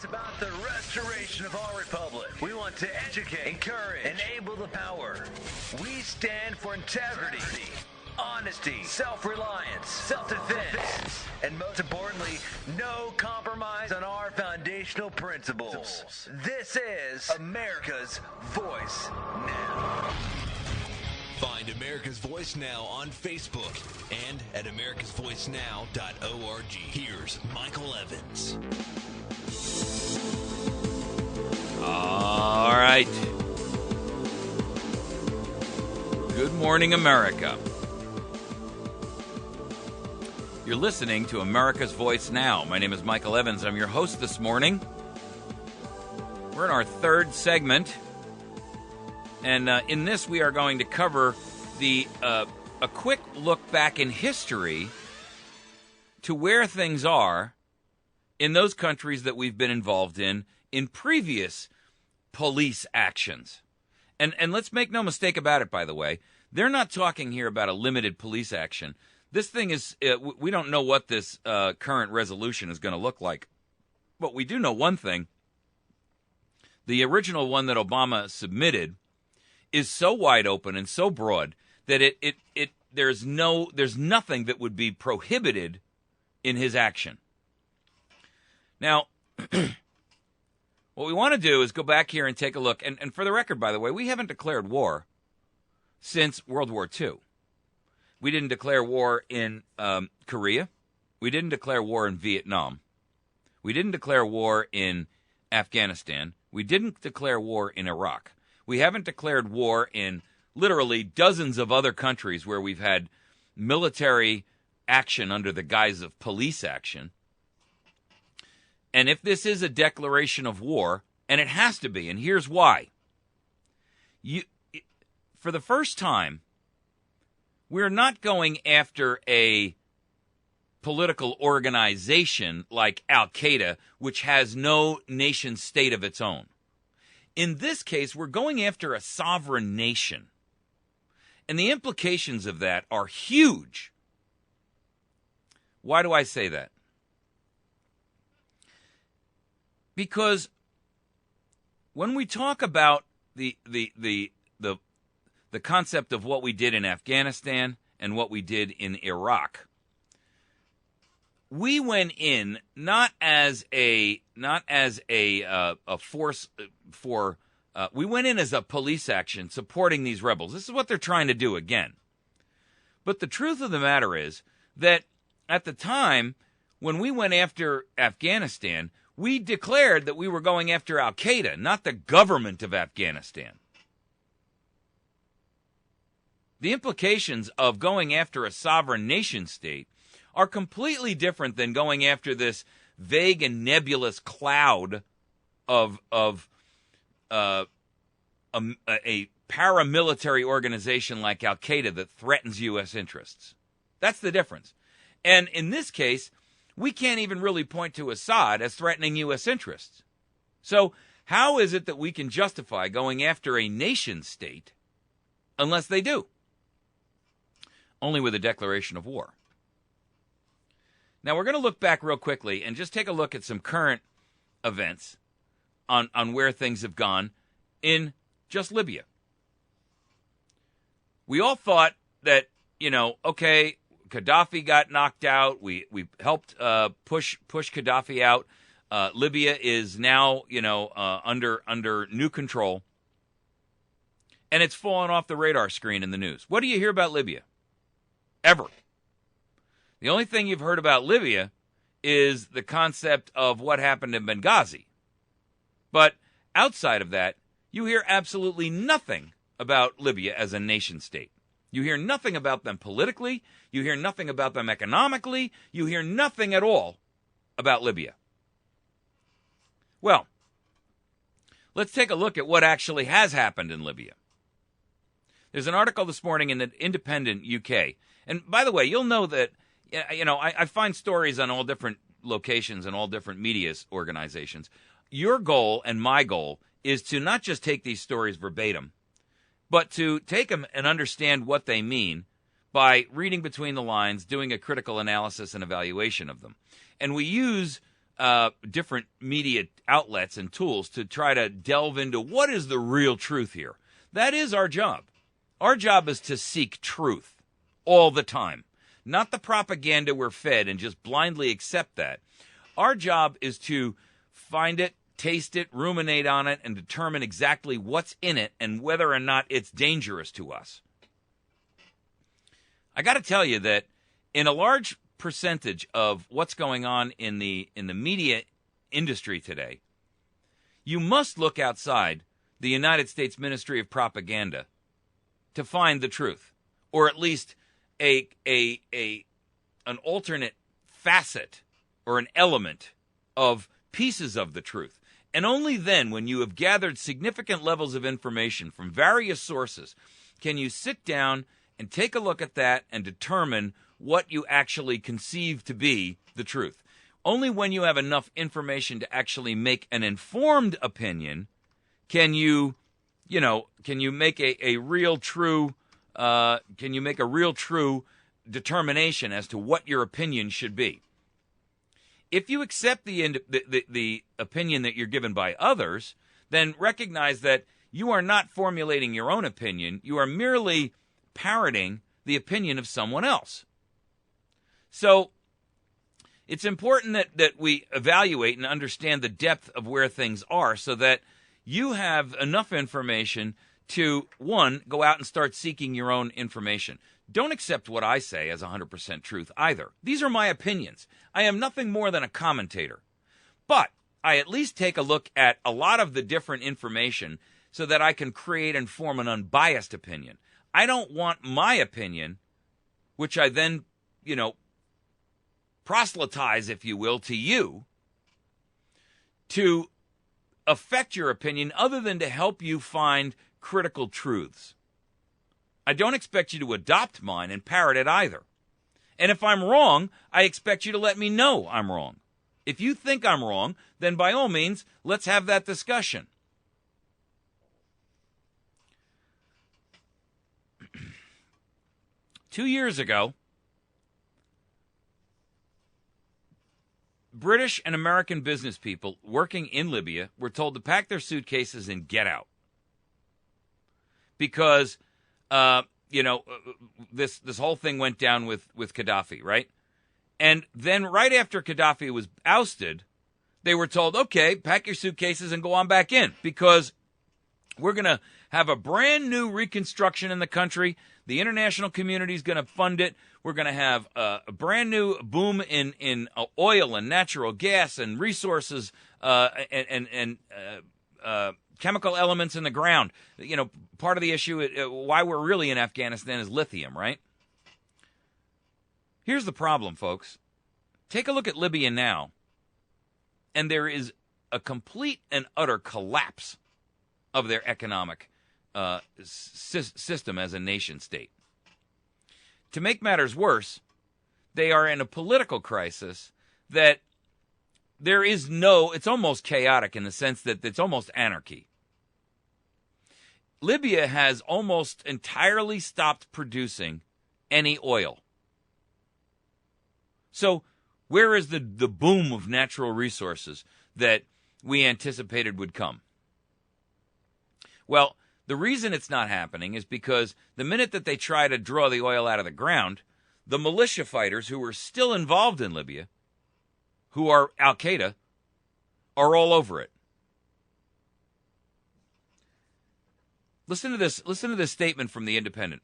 It's about the restoration of our republic. We want to educate, encourage, enable the power. We stand for integrity, honesty, self-reliance, self-defense, and most importantly, no compromise on our foundational principles. This is America's Voice Now. Find America's Voice Now on Facebook and at americasvoicenow.org. Here's Michael Evans. All right. Good morning, America. You're listening to America's Voice Now. My name is Michael Evans. I'm your host this morning. We're in our third segment. And in this, we are going to cover a quick look back in history to where things are in those countries that we've been involved in previous police actions. And let's make no mistake about it, by the way. They're not talking here about a limited police action. This thing is, we don't know what this current resolution is going to look like. But we do know one thing. The original one that Obama submitted is so wide open and so broad that there's nothing that would be prohibited in his action. Now, what we want to do is go back here and take a look. And for the record, by the way, we haven't declared war since World War II. We didn't declare war in Korea. We didn't declare war in Vietnam. We didn't declare war in Afghanistan. We didn't declare war in Iraq. We haven't declared war in literally dozens of other countries where we've had military action under the guise of police action. And if this is a declaration of war, and it has to be, and here's why. For the first time, we're not going after a political organization like Al-Qaeda, which has no nation state of its own. In this case, we're going after a sovereign nation. And the implications of that are huge. Why do I say that? Because when we talk about the concept of what we did in Afghanistan and what we did in Iraq, we went in not as a force for. We went in as a police action supporting these rebels. This is what they're trying to do again. But the truth of the matter is that at the time when we went after Afghanistan, we declared that we were going after Al-Qaeda, not the government of Afghanistan. The implications of going after a sovereign nation state are completely different than going after this vague and nebulous cloud of a paramilitary organization like Al-Qaeda that threatens U.S. interests. That's the difference. And in this case, we can't even really point to Assad as threatening U.S. interests. So how is it that we can justify going after a nation state unless they do? Only with a declaration of war. Now, we're going to look back real quickly and just take a look at some current events on where things have gone in just Libya. We all thought that, okay, Gaddafi got knocked out. We helped push Gaddafi out. Libya is now, under new control. And it's fallen off the radar screen in the news. What do you hear about Libya? Ever. The only thing you've heard about Libya is the concept of what happened in Benghazi. But outside of that, you hear absolutely nothing about Libya as a nation state. You hear nothing about them politically. You hear nothing about them economically. You hear nothing at all about Libya. Well, let's take a look at what actually has happened in Libya. There's an article this morning in the Independent UK. And by the way, you'll know that, I find stories on all different locations and all different media organizations. Your goal and my goal is to not just take these stories verbatim, but to take them and understand what they mean by reading between the lines, doing a critical analysis and evaluation of them. And we use different media outlets and tools to try to delve into what is the real truth here. That is our job. Our job is to seek truth all the time, not the propaganda we're fed and just blindly accept that. Our job is to find it, taste it, ruminate on it, and determine exactly what's in it and whether or not it's dangerous to us. I got to tell you that in a large percentage of what's going on in the media industry today, you must look outside the United States Ministry of Propaganda to find the truth, or at least an alternate facet or an element of pieces of the truth. And only then, when you have gathered significant levels of information from various sources, can you sit down and take a look at that and determine what you actually conceive to be the truth. Only when you have enough information to actually make an informed opinion can you make a real true determination as to what your opinion should be. If you accept the opinion that you're given by others, then recognize that you are not formulating your own opinion. You are merely parroting the opinion of someone else. So it's important that we evaluate and understand the depth of where things are so that you have enough information to, one, go out and start seeking your own information. Don't accept what I say as 100% truth either. These are my opinions. I am nothing more than a commentator. But I at least take a look at a lot of the different information so that I can create and form an unbiased opinion. I don't want my opinion, which I then, proselytize, if you will, to you, to affect your opinion other than to help you find critical truths. I don't expect you to adopt mine and parrot it either. And if I'm wrong, I expect you to let me know I'm wrong. If you think I'm wrong, then by all means, let's have that discussion. Two years ago, British and American business people working in Libya were told to pack their suitcases and get out. Because, this whole thing went down with Gaddafi, right? And then right after Gaddafi was ousted, they were told, okay, pack your suitcases and go on back in because we're going to have a brand new reconstruction in the country. The international community is going to fund it. We're going to have a brand new boom in oil and natural gas and resources and chemical elements in the ground. Part of the issue, why we're really in Afghanistan, is lithium, right? Here's the problem, folks. Take a look at Libya now, and there is a complete and utter collapse of their economic system as a nation state. To make matters worse, they are in a political crisis that it's almost chaotic in the sense that it's almost anarchy. Libya has almost entirely stopped producing any oil. So where is the boom of natural resources that we anticipated would come? Well, the reason it's not happening is because the minute that they try to draw the oil out of the ground, the militia fighters who are still involved in Libya, who are Al-Qaeda, are all over it. Listen to this statement from The Independent.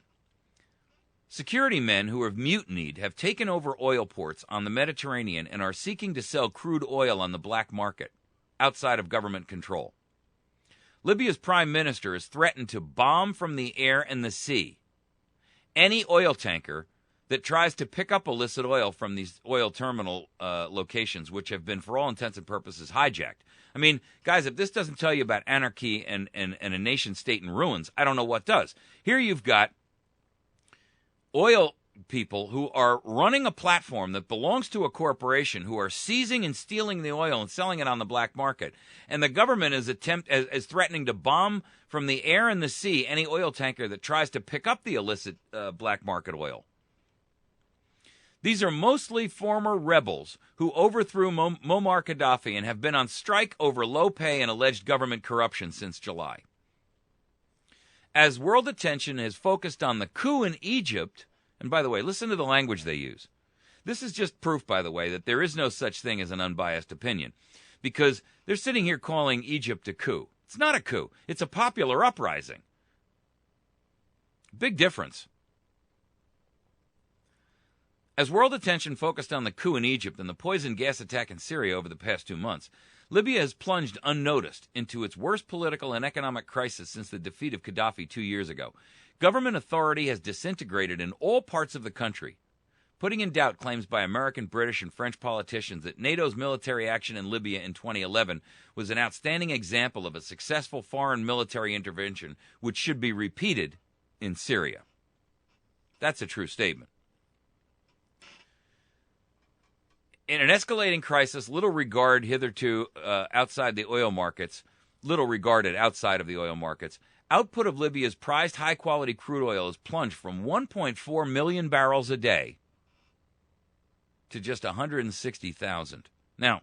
Security men who have mutinied have taken over oil ports on the Mediterranean and are seeking to sell crude oil on the black market, outside of government control. Libya's prime minister has threatened to bomb from the air and the sea any oil tanker that tries to pick up illicit oil from these oil terminal locations, which have been, for all intents and purposes, hijacked. I mean, guys, if this doesn't tell you about anarchy and a nation state in ruins, I don't know what does. Here you've got oil people who are running a platform that belongs to a corporation who are seizing and stealing the oil and selling it on the black market. And the government is threatening to bomb from the air and the sea any oil tanker that tries to pick up the illicit black market oil. These are mostly former rebels who overthrew Muammar Gaddafi and have been on strike over low pay and alleged government corruption since July. As world attention has focused on the coup in Egypt, and by the way, listen to the language they use. This is just proof, by the way, that there is no such thing as an unbiased opinion, because they're sitting here calling Egypt a coup. It's not a coup. It's a popular uprising. Big difference. As world attention focused on the coup in Egypt and the poison gas attack in Syria over the past 2 months, Libya has plunged unnoticed into its worst political and economic crisis since the defeat of Gaddafi 2 years ago. Government authority has disintegrated in all parts of the country, putting in doubt claims by American, British, and French politicians that NATO's military action in Libya in 2011 was an outstanding example of a successful foreign military intervention which should be repeated in Syria. That's a true statement. In an escalating crisis, little regarded outside of the oil markets, output of Libya's prized high-quality crude oil has plunged from 1.4 million barrels a day to just 160,000. Now,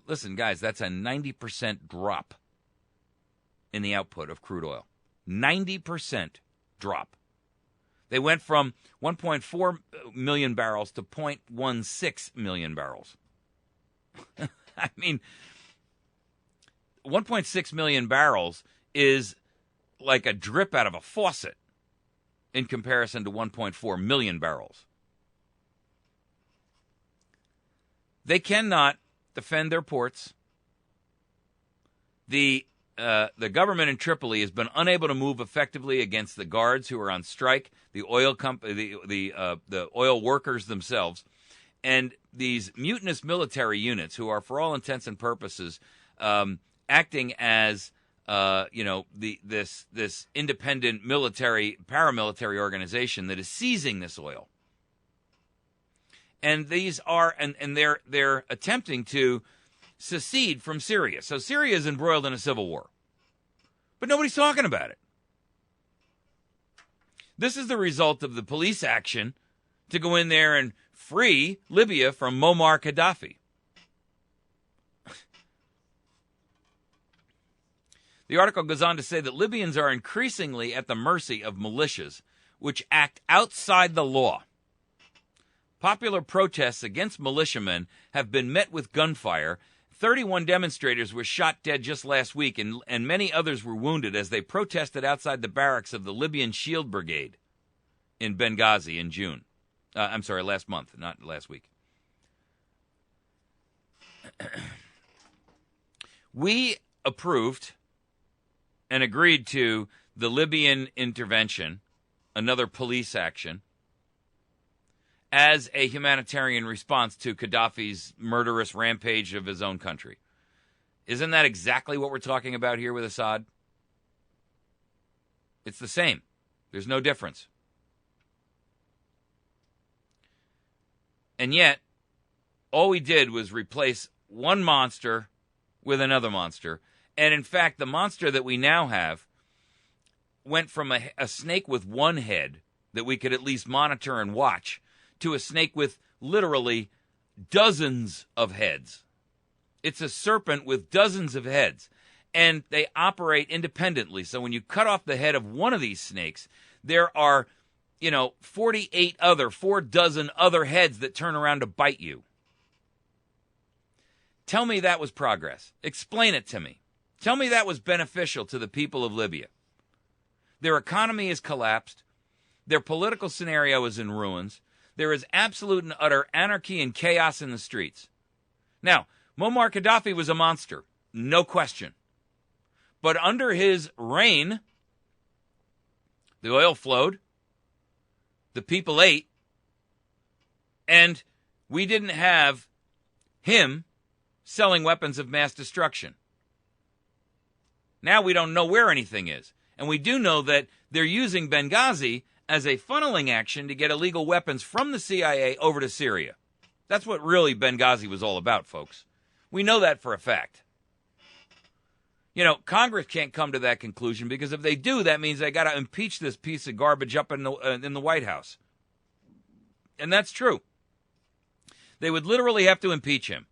listen, guys, that's a 90% drop in the output of crude oil. 90% drop. They went from 1.4 million barrels to 0.16 million barrels. I mean, 1.6 million barrels is like a drip out of a faucet in comparison to 1.4 million barrels. They cannot defend their ports. The government in Tripoli has been unable to move effectively against the guards who are on strike, the oil workers themselves, and these mutinous military units who are, for all intents and purposes, acting as this independent paramilitary organization that is seizing this oil. And they're attempting to secede from Syria. So Syria is embroiled in a civil war. But nobody's talking about it. This is the result of the police action to go in there and free Libya from Muammar Gaddafi. The article goes on to say that Libyans are increasingly at the mercy of militias, which act outside the law. Popular protests against militiamen have been met with gunfire. 31 demonstrators were shot dead just last week, and many others were wounded as they protested outside the barracks of the Libyan Shield Brigade in Benghazi in June. Last month, not last week. We approved and agreed to the Libyan intervention, another police action, as a humanitarian response to Gaddafi's murderous rampage of his own country. Isn't that exactly what we're talking about here with Assad? It's the same. There's no difference. And yet, all we did was replace one monster with another monster. And in fact, the monster that we now have went from a snake with one head that we could at least monitor and watch to a snake with literally dozens of heads. It's a serpent with dozens of heads, and they operate independently. So when you cut off the head of one of these snakes, there are, 48 4 dozen other heads that turn around to bite you. Tell me that was progress. Explain it to me. Tell me that was beneficial to the people of Libya. Their economy has collapsed. Their political scenario is in ruins. There is absolute and utter anarchy and chaos in the streets. Now, Muammar Gaddafi was a monster, no question. But under his reign, the oil flowed, the people ate, and we didn't have him selling weapons of mass destruction. Now we don't know where anything is. And we do know that they're using Benghazi as a funneling action to get illegal weapons from the CIA over to Syria. That's what really Benghazi was all about, folks. We know that for a fact. Congress can't come to that conclusion because if they do, that means they got to impeach this piece of garbage up in the White House. And that's true. They would literally have to impeach him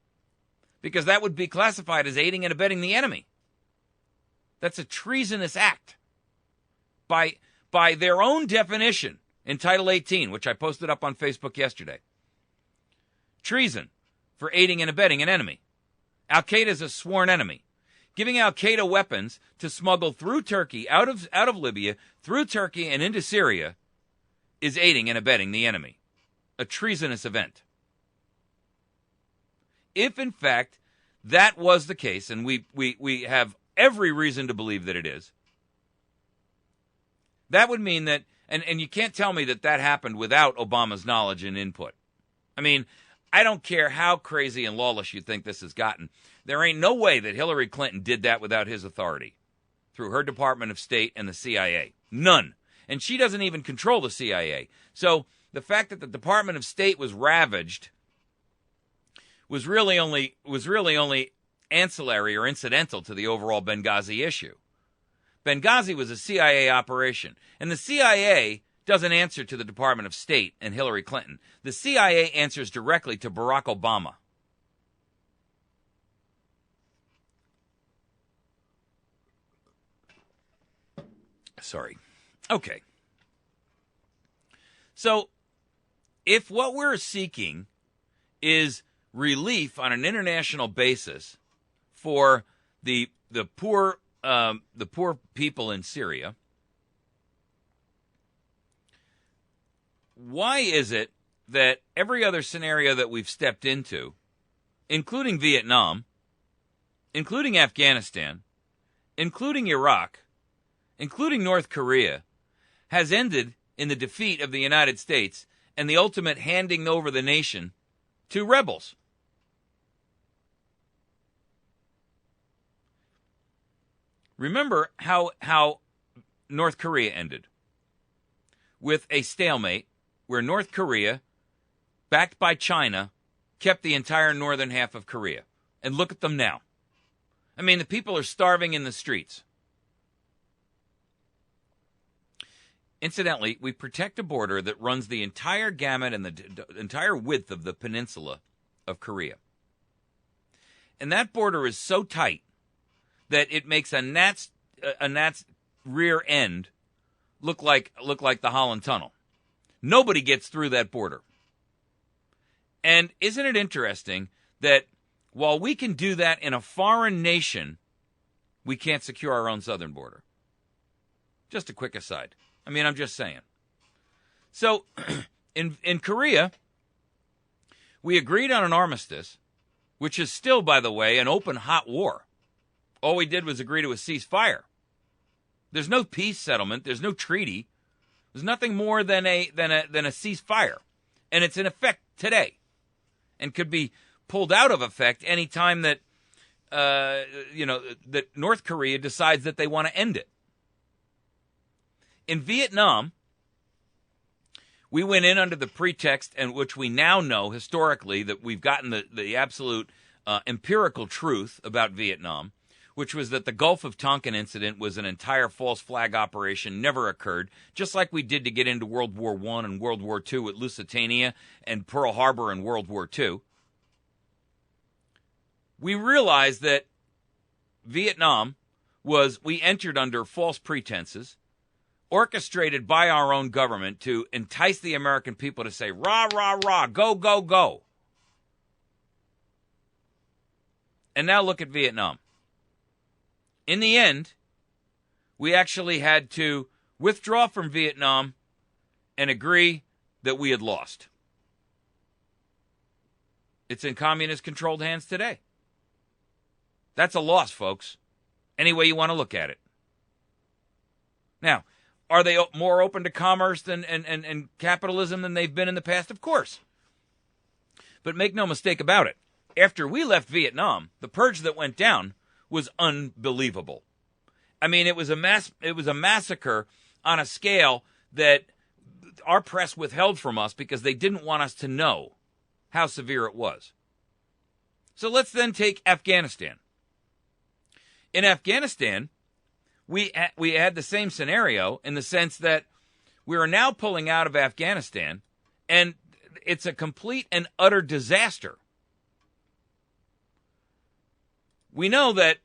because that would be classified as aiding and abetting the enemy. That's a treasonous act by their own definition in Title 18, which I posted up on Facebook yesterday. Treason for aiding and abetting an enemy. Al-Qaeda is a sworn enemy. Giving Al-Qaeda weapons to smuggle through Turkey, out of Libya, through Turkey and into Syria is aiding and abetting the enemy. A treasonous event. If, in fact, that was the case, and we have every reason to believe that it is, that would mean that, and you can't tell me that happened without Obama's knowledge and input. I mean, I don't care how crazy and lawless you think this has gotten. There ain't no way that Hillary Clinton did that without his authority through her Department of State and the CIA. None. And she doesn't even control the CIA. So the fact that the Department of State was ravaged was really only ancillary or incidental to the overall Benghazi issue. Benghazi was a CIA operation, and the CIA doesn't answer to the Department of State and Hillary Clinton. The CIA answers directly to Barack Obama. Sorry. Okay. So, if what we're seeking is relief on an international basis for the poor people in Syria, why is it that every other scenario that we've stepped into, including Vietnam, including Afghanistan, including Iraq, including North Korea, has ended in the defeat of the United States and the ultimate handing over the nation to rebels? Remember how North Korea ended, with a stalemate where North Korea, backed by China, kept the entire northern half of Korea. And look at them now. I mean, the people are starving in the streets. Incidentally, we protect a border that runs the entire gamut and the entire width of the peninsula of Korea. And that border is so tight that it makes a gnat's rear end look like the Holland Tunnel. Nobody gets through that border. And isn't it interesting that while we can do that in a foreign nation, we can't secure our own southern border? Just a quick aside. I mean, I'm just saying. So, in Korea, we agreed on an armistice, which is still, by the way, an open hot war. All we did was agree to a ceasefire. There's no peace settlement. There's no treaty. There's nothing more than a ceasefire, and it's in effect today, and could be pulled out of effect any time that that North Korea decides that they want to end it. In Vietnam, we went in under the pretext, and which we now know historically that we've gotten the absolute empirical truth about Vietnam, which was that the Gulf of Tonkin incident was an entire false flag operation, never occurred, just like we did to get into World War I and World War II at Lusitania and Pearl Harbor in World War II. We realized that Vietnam we entered under false pretenses, orchestrated by our own government to entice the American people to say, rah, rah, rah, go, go, go. And now look at Vietnam. In the end, we actually had to withdraw from Vietnam and agree that we had lost. It's in communist-controlled hands today. That's a loss, folks, any way you want to look at it. Now, are they more open to commerce and capitalism than they've been in the past? Of course. But make no mistake about it. After we left Vietnam, the purge that went down was unbelievable. I mean, it was a massacre on a scale that our press withheld from us because they didn't want us to know how severe it was. So let's then take Afghanistan. In Afghanistan, we had the same scenario in the sense that we are now pulling out of Afghanistan, and it's a complete and utter disaster. We know that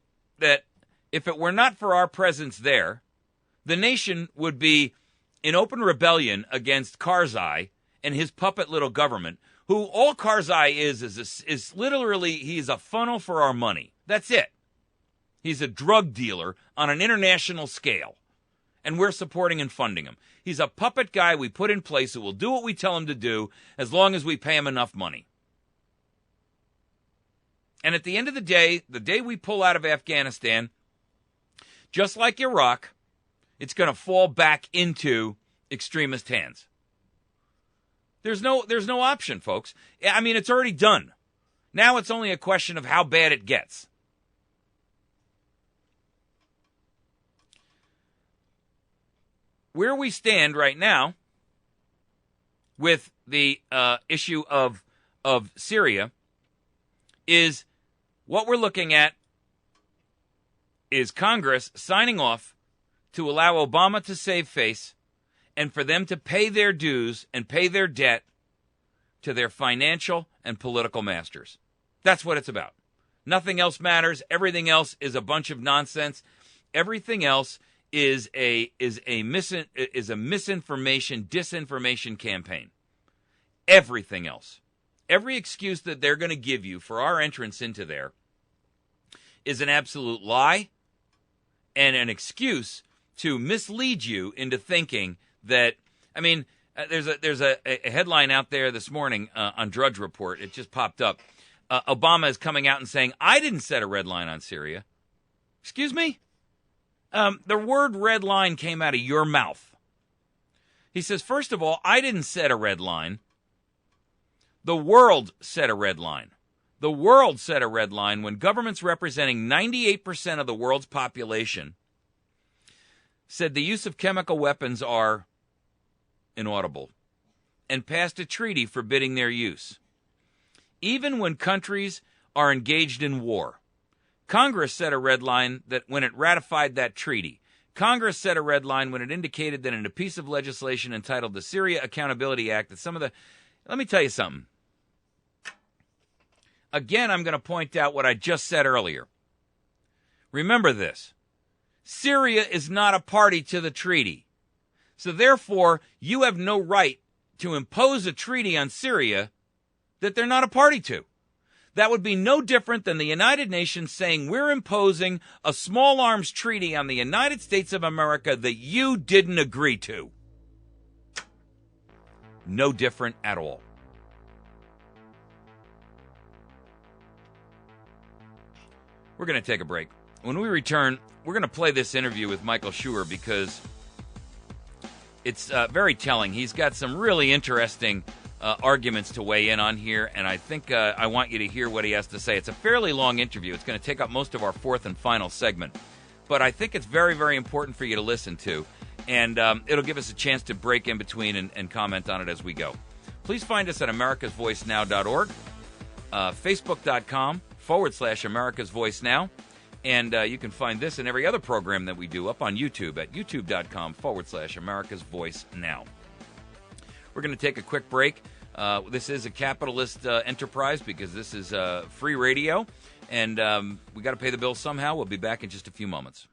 if it were not for our presence there, the nation would be in open rebellion against Karzai and his puppet little government, who all Karzai is literally, he's a funnel for our money. That's it. He's a drug dealer on an international scale, and we're supporting and funding him. He's a puppet guy we put in place who will do what we tell him to do as long as we pay him enough money. And at the end of the day we pull out of Afghanistan, just like Iraq, it's going to fall back into extremist hands. There's no option, folks. I mean, it's already done. Now it's only a question of how bad it gets. Where we stand right now with the issue of Syria is what we're looking at is Congress signing off to allow Obama to save face and for them to pay their dues and pay their debt to their financial and political masters. That's what it's about. Nothing else matters. Everything else is a bunch of nonsense. Everything else is a misinformation, disinformation campaign. Everything else. Every excuse that they're going to give you for our entrance into there is an absolute lie and an excuse to mislead you into thinking that, I mean, there's a headline out there this morning on Drudge Report. It just popped up. Obama is coming out and saying, I didn't set a red line on Syria. Excuse me? The word red line came out of your mouth. He says, first of all, I didn't set a red line. The world set a red line. The world set a red line when governments representing 98% of the world's population said the use of chemical weapons are inaudible and passed a treaty forbidding their use. Even when countries are engaged in war, Congress set a red line that when it ratified that treaty. Congress set a red line when it indicated that in a piece of legislation entitled the Syria Accountability Act that some of the... Let me tell you something. Again, I'm going to point out what I just said earlier. Remember this. Syria is not a party to the treaty. So therefore, you have no right to impose a treaty on Syria that they're not a party to. That would be no different than the United Nations saying we're imposing a small arms treaty on the United States of America that you didn't agree to. No different at all. We're going to take a break. When we return, we're going to play this interview with Michael Schuer because it's very telling. He's got some really interesting arguments to weigh in on here, and I think I want you to hear what he has to say. It's a fairly long interview. It's going to take up most of our fourth and final segment, but I think it's very, very important for you to listen to, and it'll give us a chance to break in between and comment on it as we go. Please find us at americasvoicenow.org, facebook.com/America's Voice Now, and you can find this and every other program that we do up on YouTube at youtube.com/America's Voice Now. We're going to take a quick break. This is a capitalist enterprise because this is free radio, and we got to pay the bills somehow. We'll be back in just a few moments.